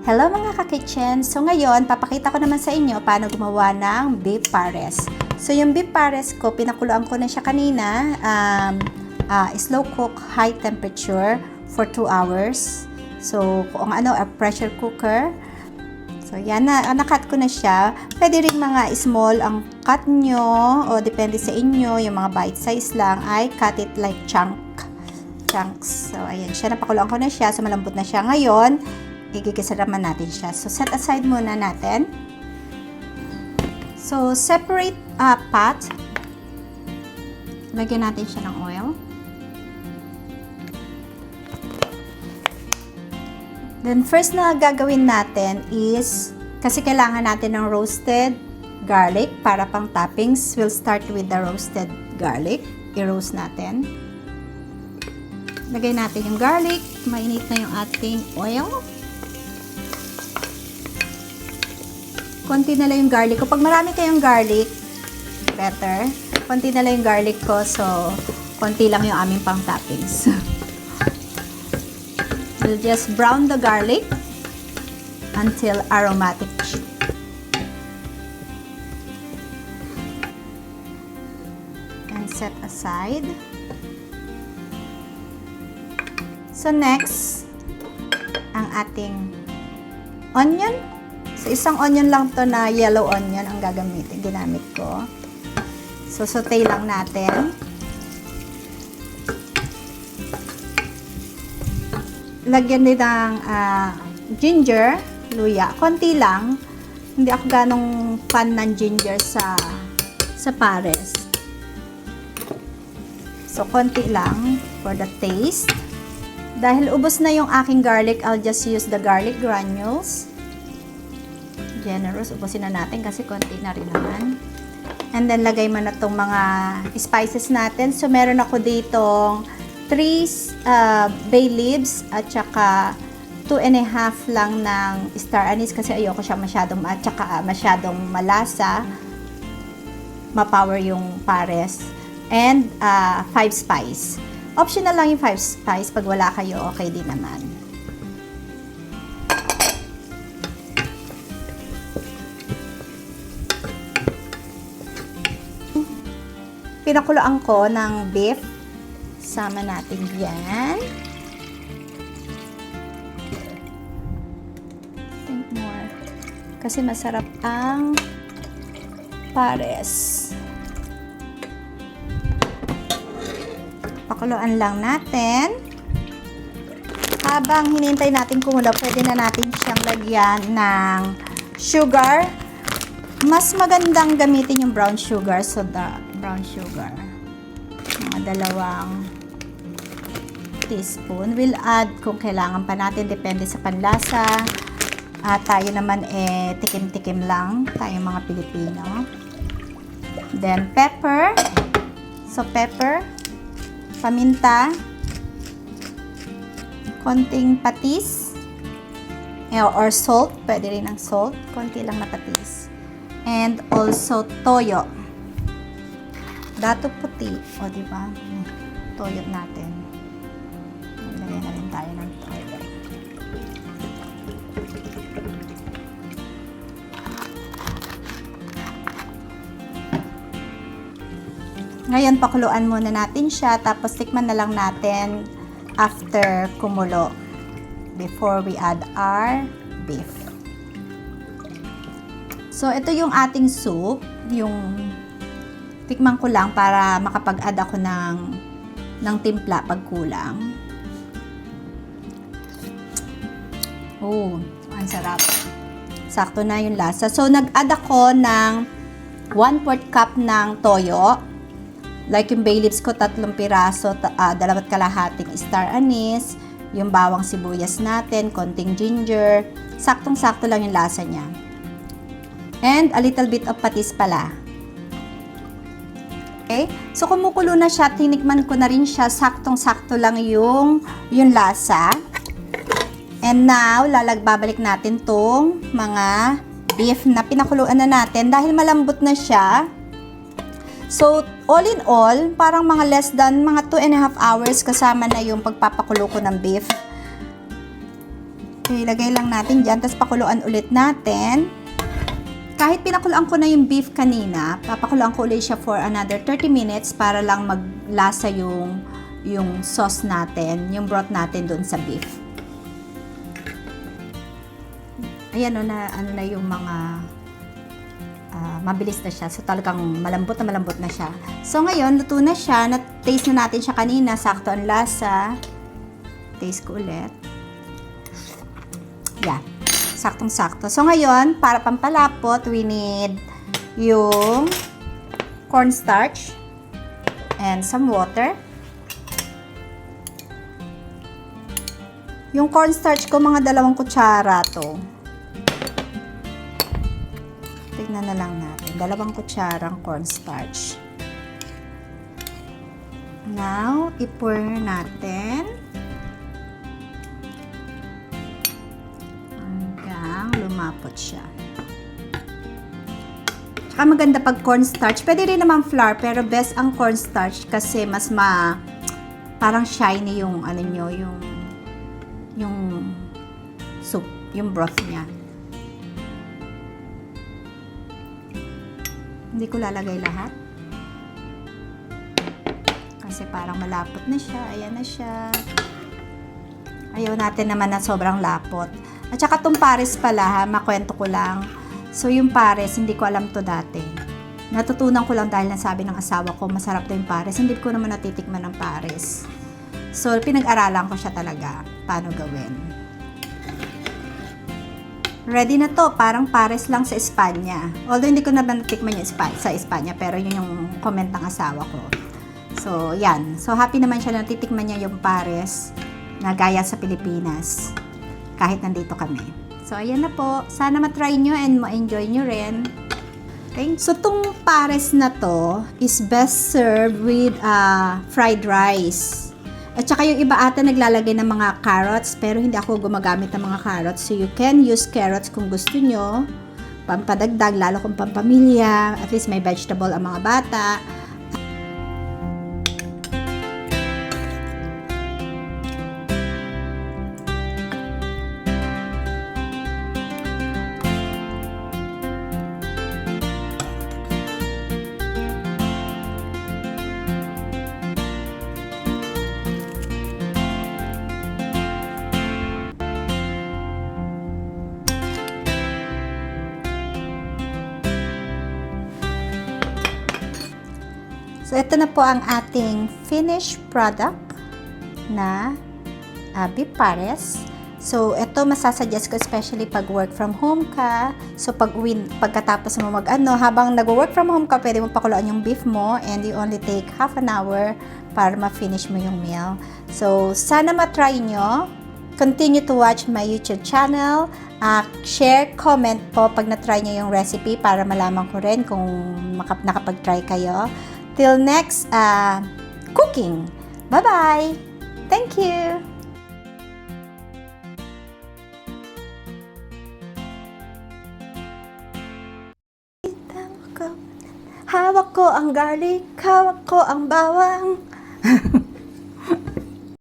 Hello mga ka-kitchen! So ngayon, papakita ko naman sa inyo paano gumawa ng beef pares. So yung beef pares ko, pinakuluan ko na siya kanina. Slow cook, high temperature for 2 hours. So kung ano, a pressure cooker. So yan na, nakat ko na siya. Pwede rin mga small ang cut nyo o depende sa inyo. Yung mga bite size lang ay cut it like chunks. So ayan siya, napakuluan ko na siya. So malambot na siya ngayon. Igigisa naman natin siya. So, set aside muna natin. So, separate pot. Lagyan natin siya ng oil. Then, first na gagawin natin is, kasi kailangan natin ng roasted garlic para pang toppings. We'll start with the roasted garlic. I-roast natin. Lagay natin yung garlic. Mainit na yung ating oil. Konti na lang yung garlic ko. Pag marami kayong garlic, better. Konti na lang yung garlic ko. So, konti lang yung aming pang toppings. We'll just brown the garlic until aromatic. And set aside. So, next, ang ating onion. So, isang onion lang to na yellow onion ang ginamit ko. So, saute lang natin. Lagyan din ng ginger, luya. Konti lang. Hindi ako ganong fan ng ginger sa pares. So, konti lang for the taste. Dahil ubos na yung aking garlic, I'll just use the garlic granules. Generous, ubusin na natin kasi konti na rin naman. And then, lagay mo na itong mga spices natin. So, meron ako ditong 3 bay leaves at saka 2.5 lang ng star anise kasi ayoko siya masyadong, at saka masyadong malasa. Ma-power yung pares. And 5 spice. Optional lang yung 5 spice. Pag wala kayo, okay din naman. Pinakuloan ko ng beef. Sama natin yan. Think more. Kasi masarap ang pares. Pakuloan lang natin. Habang hinintay natin kumulo, pwede na natin siyang lagyan ng sugar. Mas magandang gamitin yung brown sugar. So, brown sugar. Mga 2 teaspoon. We'll add kung kailangan pa natin. Depende sa panlasa. Tayo naman tikim-tikim lang. Tayo mga Pilipino. Then, pepper. So, pepper. Paminta. Konting patis. Or salt. Pwede rin ang salt. Konti lang na patis. And also, toyo. Dato puti. O, diba? Toyo natin. Lagyan na rin tayo ng toyo. Ngayon, pakuluan muna natin siya. Tapos, tikman na lang natin after kumulo. Before we add our beef. So, ito yung ating soup. Yung tikman ko lang para makapag-add ako ng timpla pag kulang. Oh, ang sarap. Sakto na yung lasa. So, nag-add ako ng 1/4 cup ng toyo. Like yung bay leaves ko, 3 piraso, 2.5 star anise, yung bawang sibuyas natin, konting ginger. Saktong-sakto lang yung lasa niya. And a little bit of patis pala. Okay? So, kumukulo na siya. Tinikman ko na rin siya. Saktong-sakto lang yung lasa. And now, babalik natin tong mga beef na pinakuluan na natin. Dahil malambot na siya. So, all in all, parang mga less than mga 2.5 hours kasama na yung pagpapakulo ko ng beef. So, ilagay lang natin dyan, tapos pakuluan ulit natin. Kahit pinakuluan ko na yung beef kanina, papakuluan ko ulit siya for another 30 minutes para lang maglasa yung sauce natin, yung broth natin doon sa beef. Ayan o, ano na yung mga mabilis na siya. So, talagang malambot na siya. So, ngayon, luto na siya. Na-taste na natin siya kanina. Sakto ang lasa. Taste ko ulit. Yeah. Saktong-sakto. So, ngayon, para pampalapot, we need yung cornstarch and some water. Yung cornstarch ko, mga 2 kutsara to. Tignan na lang natin. 2 kutsarang cornstarch. Now, i-pour natin. Lumapot siya. Tsaka maganda pag cornstarch. Pwede rin naman flour, pero best ang cornstarch kasi mas parang shiny yung ano nyo, yung soup, yung broth niya. Hindi ko lalagay lahat. Kasi parang malapot na siya. Ayan na siya. Ayaw natin naman na sobrang lapot. At saka itong pares pala ha, makwento ko lang. So yung pares, hindi ko alam to dati. Natutunan ko lang dahil nasabi ng asawa ko, masarap daw yung pares. Hindi ko naman natitikman ng pares. So pinag-aralan ko siya talaga, paano gawin. Ready na to, parang pares lang sa Espanya. Although hindi ko naman natikman yung sa Espanya, pero yun yung comment ng asawa ko. So yan, so happy naman siya na natitikman niya yung pares na gaya sa Pilipinas. Kahit nandito kami. So, ayan na po. Sana matry nyo and ma-enjoy nyo rin. Okay? So, itong pares na to is best served with fried rice. At saka yung iba ata naglalagay ng mga carrots, pero hindi ako gumagamit ng mga carrots. So, you can use carrots kung gusto nyo. Pampadagdag, lalo kung pampamilya. At least may vegetable ang mga bata. So, ito na po ang ating finished product na beef pares. So, ito masasuggest ko especially pag work from home ka. So, pagkatapos mo habang nag-work from home ka, pwede mo pakuluan yung beef mo and you only take half an hour para ma-finish mo yung meal. So, sana matry nyo. Continue to watch my YouTube channel. Share, comment po pag na-try nyo yung recipe para malaman ko rin kung nakapag-try kayo. Till next cooking. Bye-bye. Thank you. Hawak ko ang garlic, hawak ko ang bawang.